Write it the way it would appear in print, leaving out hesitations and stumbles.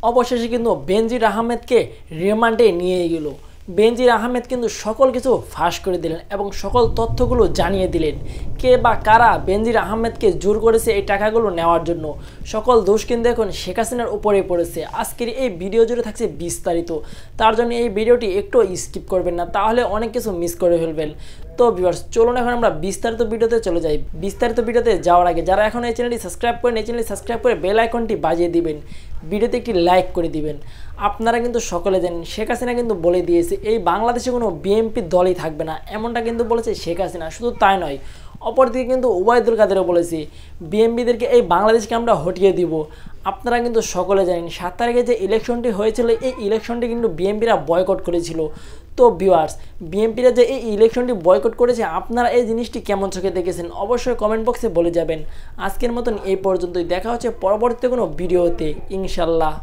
অবশেষে কিন্তু বেনজির আহমেদকে রিমান্ডে নিয়ে গেল। বেনজির আহমেদ কিন্তু সকল কিছু ফাঁস করে দিলেন এবং সকল তথ্যগুলো জানিয়ে দিলেন। কে বা কারা বেনজির আহমেদকে জোর করেছে এই টাকাগুলো নেওয়ার জন্য, সকল দোষ কিন্তু এখন শেখ হাসিনার উপরে পড়েছে। আজকের এই ভিডিও জুড়ে থাকছে বিস্তারিত, তার জন্য এই ভিডিওটি একটু স্কিপ করবেন না, তাহলে অনেক কিছু মিস করে ফেলবেন। তো ভিউয়ার্স, চলুন এখন আমরা বিস্তারিত ভিডিওতে চলে যাই। বিস্তারিত ভিডিওতে যাওয়ার আগে যারা এখন এই চ্যানেলটি সাবস্ক্রাইব করেন, এই চ্যানেলটি সাবস্ক্রাইব করে বেল আইকনটি বাজিয়ে দিবেন, ভিডিওতে একটি লাইক করে দিবেন। আপনারা কিন্তু সকলে জানেন শেখ হাসিনা কিন্তু বলে দিয়েছে এই বাংলাদেশে কোনো বিএনপি দলই থাকবে না, এমনটা কিন্তু বলেছে শেখ হাসিনা। শুধু তাই নয়, অপরদিকে কিন্তু ওবায়দুল কাদেরও বলেছে বিএনপিদেরকে এই বাংলাদেশকে আমরা হটিয়ে দিব। আপনারা কিন্তু সকলে জানেন 7 তারিখে যে ইলেকশনটি হয়েছিল, এই ইলেকশনটি কিন্তু বিএনপিরা বয়কট করেছিল। তো ভিউয়ার্স, বিএনপিরা যে এই ইলেকশনটি বয়কট করেছে, আপনারা এই জিনিসটি কেমন চোখে দেখেছেন অবশ্যই কমেন্ট বক্সে বলে যাবেন। আজকের মতন এই পর্যন্তই, দেখা হচ্ছে পরবর্তী কোনো ভিডিওতে ইনশাল্লাহ।